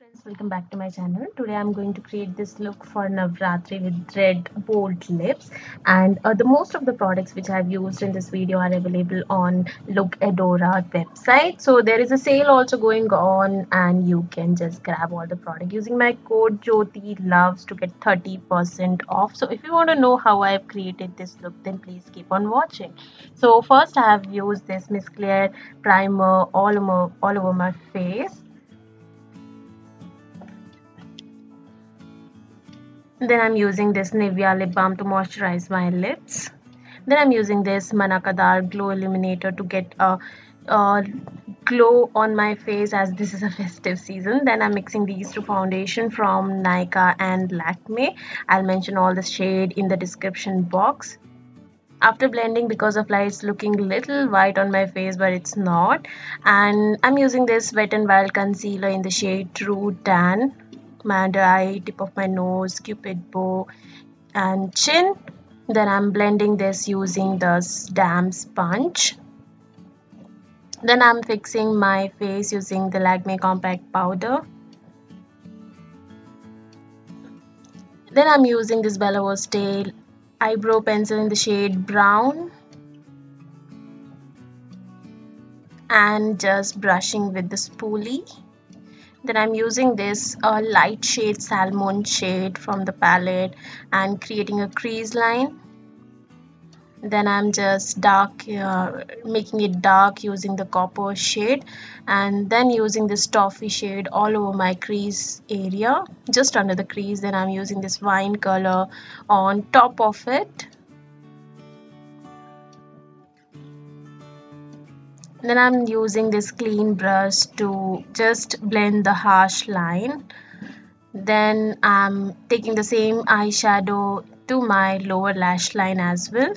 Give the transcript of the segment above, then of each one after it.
Friends, welcome back to my channel. Today I'm going to create this look for Navratri with red bold lips, and the most of the products which I've used in this video are available on Lookadora website. So there is a sale also going on and you can just grab all the product using my code Jyoti loves to get 30% off. So if you want to know how I've created this look, then please keep on watching. So first I have used this Miss Clair primer all over my face. Then I'm using this Nivea lip balm to moisturize my lips. Then I'm using this Manna Kadar glow illuminator to get a glow on my face as this is a festive season. Then I'm mixing these two foundation from Nykaa and Lakme. I'll mention all the shade in the description box. After blending, because of light, it's looking little white on my face, but it's not. And I'm using this Wet n Wild concealer in the shade True Tan. My under eye, tip of my nose, cupid bow and chin. Then I'm blending this using the damp sponge. Then I'm fixing my face using the Lakme compact powder. Then I'm using this Bella Style eyebrow pencil in the shade brown and just brushing with the spoolie. Then I'm using this light shade salmon shade from the palette and creating a crease line. Then I'm just making it dark using the copper shade, and then using this toffee shade all over my crease area, just under the crease. Then I'm using this wine color on top of it. Then I'm using this clean brush to just blend the harsh line. Then I'm taking the same eyeshadow to my lower lash line as well.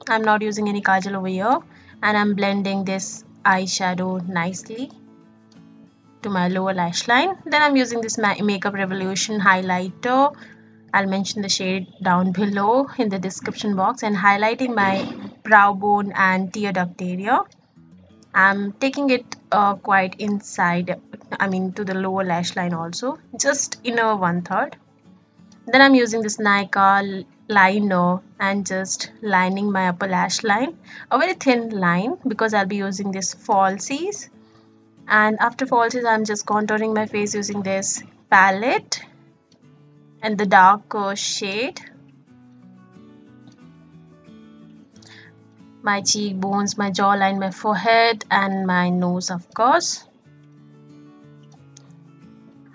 I'm not using any kajal over here, and I'm blending this eyeshadow nicely to my lower lash line. Then I'm using this Makeup Revolution highlighter. I'll mention the shade down below in the description box, and highlighting my brow bone and tear duct area. I'm taking it quite inside, to the lower lash line also, just inner 1/3. Then I'm using this Nykaa liner and just lining my upper lash line, a very thin line because I'll be using this falsies. And after falsies, I'm just contouring my face using this palette and the darker shade. My cheekbones, my jawline, my forehead and my nose, of course.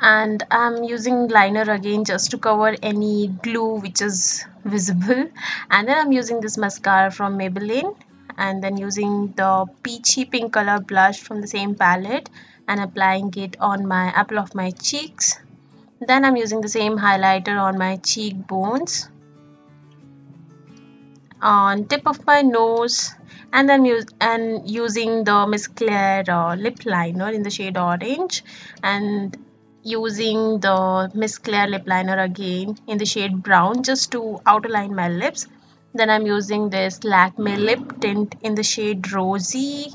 And I'm using liner again just to cover any glue which is visible. And then I'm using this mascara from Maybelline, and then using the peachy pink color blush from the same palette and applying it on my apple of my cheeks. Then I'm using the same highlighter on my cheekbones, on tip of my nose, and then using the Miss Clair lip liner in the shade orange, and using the Miss Clair lip liner again in the shade brown just to outline my lips. Then I'm using this Lakme Lip tint in the shade rosy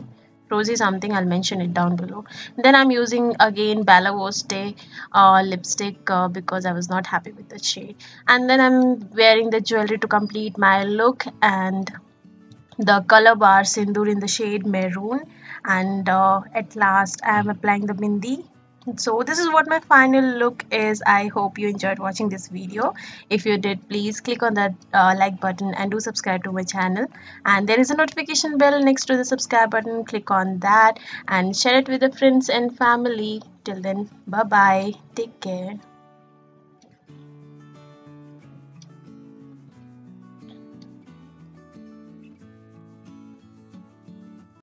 something, I'll mention it down below. Then I'm using again Bella lipstick because I was not happy with the shade. And then I'm wearing the jewelry to complete my look, and the Colorbar Sindoor in the shade maroon. And at last I am applying the bindi. So this is what my final look is. I hope you enjoyed watching this video. If you did, please click on that like button and do subscribe to my channel. And there is a notification bell next to the subscribe button. Click on that and share it with your friends and family. Till then, bye bye. Take care.